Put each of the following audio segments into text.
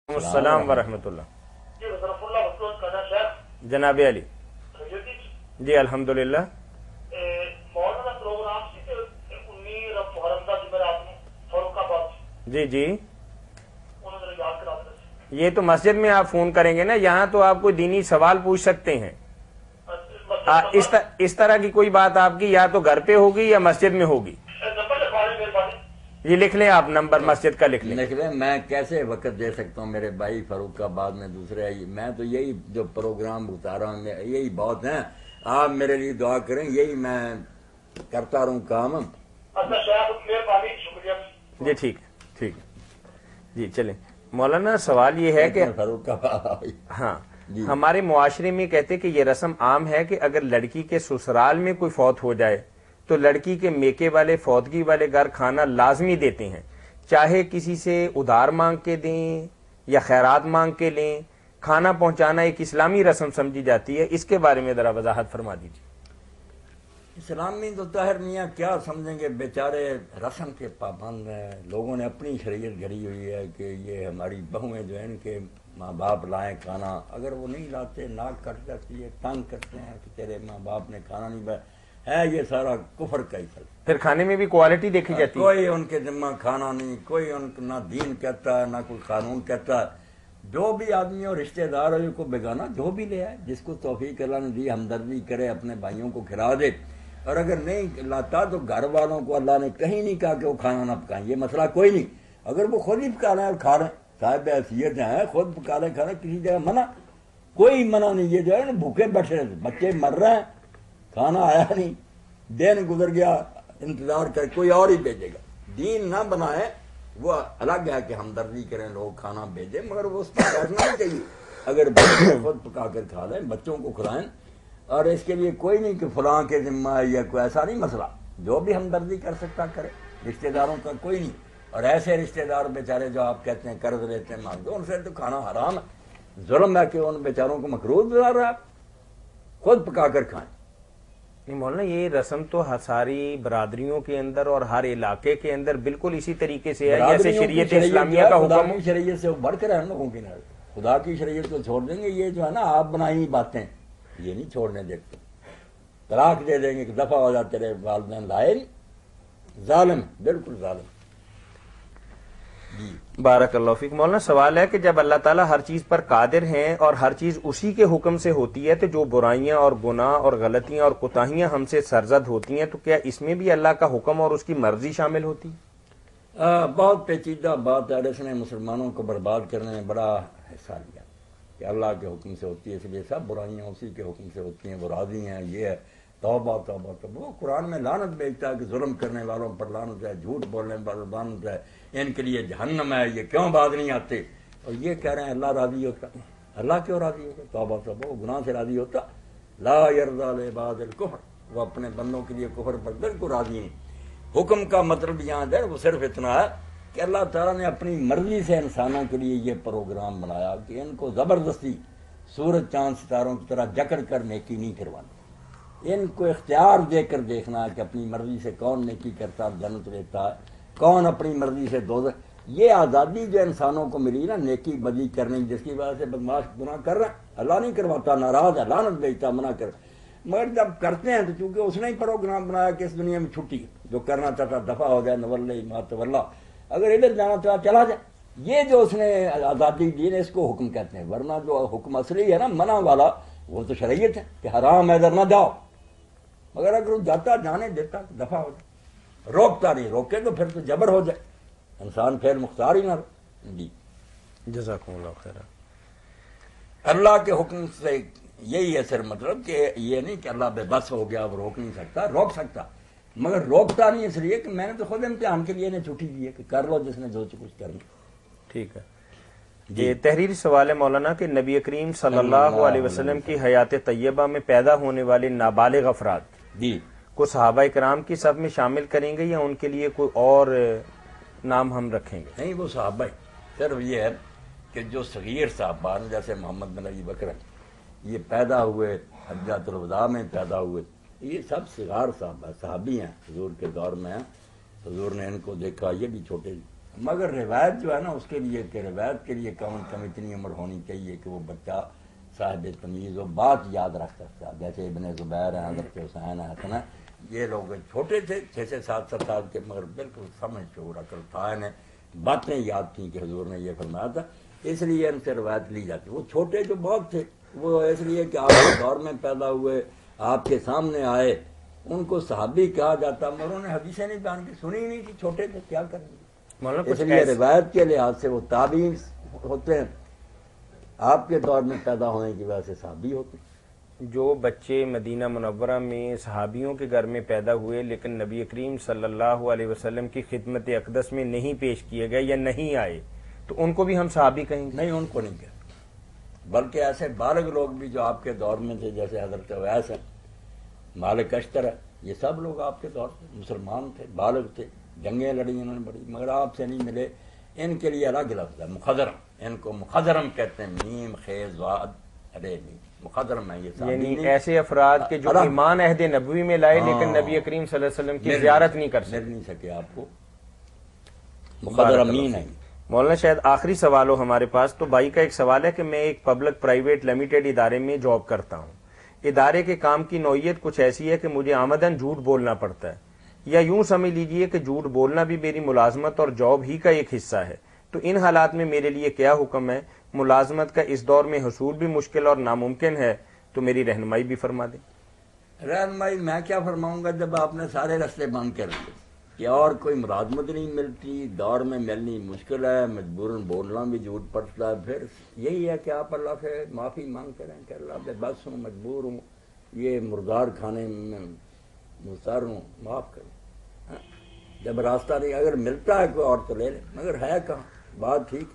السلام ورحمۃ اللہ. جناب علی جی الحمدللہ. جی جی یہ تو مسجد میں آپ فون کریں گے نا, یہاں تو آپ کو دینی سوال پوچھ سکتے ہیں. اس طرح کی کوئی بات آپ کی یا تو گھر پہ ہوگی یا مسجد میں ہوگی. یہ لکھ لیں آپ, نمبر مسجد کا لکھ لیں. میں کیسے وقت دے سکتا ہوں میرے بھائی فاروق آباد میں دوسرے, میں تو یہی جو پروگرام بتا رہا ہوں یہی بہت ہیں. آپ میرے لیے دعا کریں, یہی میں کرتا رہوں کام. جی ٹھیک ہے ٹھیک ہے جی چلیں. مولانا سوال یہ ہے کہ فاروق آباد ہاں ہمارے معاشرے میں کہتے کہ یہ رسم عام ہے کہ اگر لڑکی کے سسرال میں کوئی فوت ہو جائے تو لڑکی کے میکے والے فوتگی والے گھر کھانا لازمی دیتے ہیں, چاہے کسی سے ادھار مانگ کے دیں یا خیرات مانگ کے لیں. کھانا پہنچانا ایک اسلامی رسم سمجھی جاتی ہے, اس کے بارے میں ذرا وضاحت فرما دیجیے. اسلامی تو طاہر میاں کیا سمجھیں گے, بیچارے رسم کے پابند ہیں. لوگوں نے اپنی شریعت گھڑی ہوئی ہے کہ یہ ہماری بہویں جو ہیں ان کے ماں باپ لائیں کھانا, اگر وہ نہیں لاتے ناک کٹ جاتی ہے, تنگ کرتے ہیں کہ تیرے ماں باپ نے کھانا نہیں بھایا ہے. یہ سارا کفر کا ہی فرق. پھر کھانے میں بھی کوالٹی دیکھی جاتی ہے. کوئی ان کے ذمہ کھانا نہیں, کوئی ان کو نہ دین کہتا ہے نہ کوئی قانون کہتا ہے. جو بھی آدمی اور رشتہ دار ہے کو بیگانہ جو بھی لے آئے, جس کو توفیق اللہ نے دی ہمدردی کرے, اپنے بھائیوں کو کھلا دے. اور اگر نہیں لاتا تو گھر والوں کو اللہ نے کہیں نہیں کہا کہ وہ کھانا نہ پکائیں, یہ مسئلہ کوئی نہیں. اگر وہ خود ہی پکا رہے ہیں اور کھا رہے ہیں, صاحب حیثیت ہیں, خود پکا رہے ہیں کھا رہے ہیں, کسی جگہ منع کوئی منع نہیں. یہ جو ہے نا بھوکے بیٹھے رہتے, بچے مر رہے ہیں, کھانا آیا نہیں, دن گزر گیا, انتظار کر کوئی اور ہی بھیجے گا. دین نہ بنائے وہ الگ ہے کہ ہمدردی کریں, لوگ کھانا بھیجیں, مگر وہ اس پر بیٹھنا نہیں چاہیے. اگر بچے خود پکا کر کھا لیں, بچوں کو کھلائیں, اور اس کے لیے کوئی نہیں کہ فلاں کے ذمہ ہے یا کوئی ایسا نہیں مسئلہ. جو بھی ہمدردی کر سکتا کرے, رشتہ داروں کا کوئی نہیں. اور ایسے رشتہ دار بیچارے جو آپ کہتے ہیں قرض لیتے ہیں مانگتے ہیں, ان سے تو کھانا حرام ہے, ظلم ہے کہ ان بیچاروں کو مکروہ گزار رہا ہے. آپ خود پکا کر کھائیں. نہیں مولانا, یہ رسم تو ساری برادریوں کے اندر اور ہر علاقے کے اندر بالکل اسی طریقے سے ہے جیسے شریعت اسلامیہ کا حکم. شریعت سے بڑھ کر ہم لوگوں کی نہ, خدا کی شریعت کو چھوڑ دیں گے. یہ جو ہے نا آپ بنائی باتیں, یہ نہیں چھوڑنے دیتے. طلاق دے دیں گے کہ دفعہ ہو جاتے رہے, والدین لائے نہیں, ظالم, بالکل ظالم. جی بارک اللہ فیک. مولانا سوال ہے کہ جب اللہ تعالیٰ ہر چیز پر قادر ہیں اور ہر چیز اسی کے حکم سے ہوتی ہے, تو جو برائیاں اور گناہ اور غلطیاں اور کوتاہیاں ہم سے سرزد ہوتی ہیں, تو کیا اس میں بھی اللہ کا حکم اور اس کی مرضی شامل ہوتی؟ بہت پیچیدہ بات ہے. اس نے مسلمانوں کو برباد کرنے میں بڑا حصہ لیا کہ اللہ کے حکم سے ہوتی ہے, اس لیے سب برائیاں اسی کے حکم سے ہوتی ہیں. وہ راضی ہیں, یہ ہے, توبہ توبہ توبہ. وہ قرآن میں لعنت بھیجتا ہے کہ ظلم کرنے والوں پر لعنت ہے, جھوٹ بولنے والوں پر لعنت ہے, ان کے لیے جہنم ہے, یہ کیوں باز نہیں آتے. اور یہ کہہ رہے ہیں اللہ راضی ہوتا. اللہ کیوں راضی ہوتا؟ توبہ توبہ. وہ گناہ سے راضی ہوتا. لا یرضی لعباد الکفر, وہ اپنے بندوں کے لیے کفر پر بالکل راضی نہیں. حکم کا مطلب یہاں ہے وہ صرف اتنا ہے کہ اللہ تعالیٰ نے اپنی مرضی سے انسانوں کے لیے یہ پروگرام بنایا کہ ان کو زبردستی سورج چاند ستاروں کی طرح جکڑ کر نیکی نہیں کروانی. ان کو اختیار دے کر دیکھنا ہے کہ اپنی مرضی سے کون نیکی کرتا ہے, جنت لیتا ہے, کون اپنی مرضی سے دوزخ. یہ آزادی جو انسانوں کو ملی نا نیکی بدی کرنے, جس کی وجہ سے بدماش گناہ کر رہے ہیں, اللہ نہیں کرواتا, ناراض ہے, لعنت بھیجتا, منع کر. مگر جب کرتے ہیں تو چونکہ اس نے ہی پروگرام بنایا کہ اس دنیا میں چھٹی, جو کرنا چاہتا دفع ہو جائے, نولی ماتولہ, اگر ادھر جانا چاہتا چلا جائے. یہ جو اس نے آزادی دی نا, اس کو حکم کہتے ہیں. ورنہ جو حکم اصلی ہے نا منع والا, وہ تو شریعت ہے کہ حرام ہے ادھر نہ جاؤ. مگر اگر وہ جاتا, جانے دیتا, دفع ہو جائے, روکتا نہیں, روکے تو پھر تو جبر ہو جائے, انسان پھر مختار ہی نہ رہے. جی جزاکم اللہ خیر. اللہ کے حکم سے یہی ہے صرف مطلب کہ یہ نہیں کہ اللہ بے بس ہو گیا, وہ روک نہیں سکتا, روک سکتا, مگر روکتا نہیں اس لیے کہ میں نے تو خود امتحان کے لیے چھٹی دی ہے کہ کر لو جس نے جو کچھ کرنا. ٹھیک ہے. یہ تحریری سوال ہے مولانا کہ نبی کریم صلی اللہ علیہ وسلم کی حیات طیبہ میں پیدا ہونے والے نابالغ افراد جی کو صحابہ کرام کی صف میں شامل کریں گے یا ان کے لیے کوئی اور نام ہم رکھیں گے؟ نہیں, وہ صحابہ صرف یہ ہے کہ جو صغیر صحابہ جیسے محمد بن ابی بکر, یہ پیدا ہوئے حجۃ الوداع میں پیدا ہوئے, یہ سب صغار صحابہ صحابی ہیں, حضور کے دور میں ہیں. حضور نے ان کو دیکھا, یہ بھی چھوٹے مگر روایت جو ہے نا اس کے لیے کہ روایت کے لیے کم از کم اتنی عمر ہونی چاہیے کہ وہ بچہ صاحب تمیز و بات یاد رکھ سکتا. جیسے ابن زبیر ہیں، حضرت حسین ہیں، حسن ہیں، یہ لوگ چھوٹے تھے 6-7 سال کے، مگر بالکل سمجھ شعور عقل تھا، انہیں باتیں یاد تھیں کہ حضور نے یہ فرمایا تھا، اس لیے ان سے روایت لی جاتی. وہ چھوٹے جو بہت تھے، وہ اس لیے کہ آپ کے دور میں پیدا ہوئے، آپ کے سامنے آئے، ان کو صحابی کہا جاتا، مگر انہوں نے حدیثیں نہیں بیان کی، سنی نہیں کہ چھوٹے تھے، کیا کریں گے. اس لیے روایت کے لحاظ سے وہ تابعین ہوتے ہیں، آپ کے دور میں پیدا ہونے کی وجہ سے صحابی ہوتے ہیں. جو بچے مدینہ منورہ میں صحابیوں کے گھر میں پیدا ہوئے لیکن نبی کریم صلی اللہ علیہ وسلم کی خدمت اقدس میں نہیں پیش کیے گئے یا نہیں آئے، تو ان کو بھی ہم صحابی کہیں گے؟ نہیں، ان کو نہیں کہتے، بلکہ ایسے بالغ لوگ بھی جو آپ کے دور میں تھے، جیسے حضرت اویس ہے، مالک اشتر ہے، یہ سب لوگ آپ کے دور میں مسلمان تھے، بالغ تھے، جنگیں لڑی انہوں نے بڑی، مگر آپ سے نہیں ملے. ان کے لیے الگ لفظ ہے مخضرم، ان کو مخضرم کہتے ہیں، میم خیز واد ارے نہیں، مخضرم ہے یہ، یعنی ایسے افراد کے جو ایمان عہد نبوی میں لائے لیکن نبی کریم صلی اللہ علیہ وسلم کی زیارت نہیں کر سکے، مل نہیں سکے، آپ کو مخضرمین ہیں. مولانا شاید آخری سوال ہو ہمارے پاس. تو بھائی کا ایک سوال ہے کہ میں ایک پبلک پرائیویٹ لمیٹڈ ادارے میں جاب کرتا ہوں. ادارے کے کام کی نوعیت کچھ ایسی ہے کہ مجھے آمدن جھوٹ بولنا پڑتا ہے، یا یوں سمجھ لیجئے کہ جھوٹ بولنا بھی میری ملازمت اور جاب ہی کا ایک حصہ ہے. تو ان حالات میں میرے لیے کیا حکم ہے؟ ملازمت کا اس دور میں حصول بھی مشکل اور ناممکن ہے، تو میری رہنمائی بھی فرما دیں. رہنمائی میں کیا فرماؤں گا جب آپ نے سارے راستے بند کر دیے کہ اور کوئی ملازمت نہیں ملتی، دور میں ملنی مشکل ہے، مجبوراً بولنا بھی جھوٹ پڑتا ہے. پھر یہی ہے کہ آپ اللہ سے معافی مانگ کریں کہ اللہ بے بس ہوں، مجبور ہوں، یہ مردار کھانے میں مضطر ہوں، معاف کریں. جب راستہ نہیں، اگر ملتا ہے کوئی اور تو لے لیں، مگر ہے کہاں بات ٹھیک.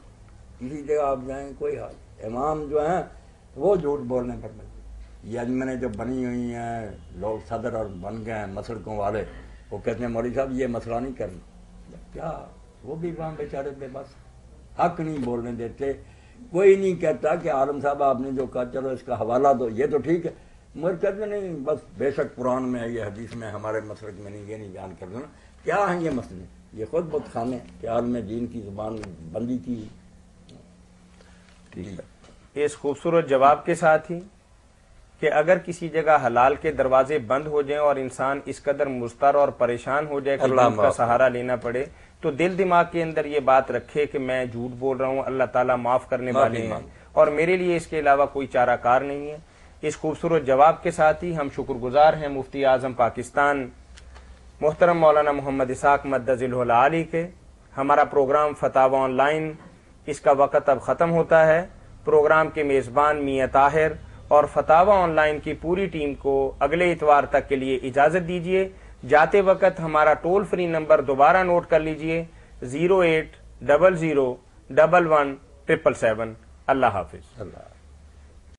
کسی جگہ آپ جائیں کوئی حال، امام جو ہیں وہ جھوٹ بولنے پر ملتے. یہ انجمنیں جو بنی ہوئی ہیں، لوگ صدر اور بن گئے ہیں مسلکوں والے، وہ کہتے ہیں مولوی صاحب یہ مسئلہ نہیں کرنا، کیا وہ بھی وہاں بیچارے بے بس، حق نہیں بولنے دیتے. کوئی نہیں کہتا کہ عالم صاحب آپ نے جو کہا چلو اس کا حوالہ دو، یہ تو ٹھیک ہے، مگر کہتے نہیں بس بے شک قرآن میں ہے، یہ حدیث میں، ہمارے مسلک میں نہیں، یہ نہیں بیان کر دینا. کیا ہیں یہ مسئلے؟ یہ خود بت خانے کہ عالم دین کی زبان بندی کی. اس خوبصورت جواب کے ساتھ ہی کہ اگر کسی جگہ حلال کے دروازے بند ہو جائیں اور انسان اس قدر مضطر اور پریشان ہو جائے کہ جھوٹ کا سہارا لینا پڑے، تو دل دماغ کے اندر یہ بات رکھے کہ میں جھوٹ بول رہا ہوں، اللہ تعالیٰ معاف کرنے والے ہیں اور میرے لیے اس کے علاوہ کوئی چارہ کار نہیں ہے. اس خوبصورت جواب کے ساتھ ہی ہم شکر گزار ہیں مفتی اعظم پاکستان محترم مولانا محمد اسحاق مدظلہ العالی کے. ہمارا پروگرام فتاوی آن لائن اس کا وقت اب ختم ہوتا ہے. پروگرام کے میزبان میاں طاہر اور فتاوی آن لائن کی پوری ٹیم کو اگلے اتوار تک کے لیے اجازت دیجیے. جاتے وقت ہمارا ٹول فری نمبر دوبارہ نوٹ کر لیجیے 08001117777. اللہ حافظ.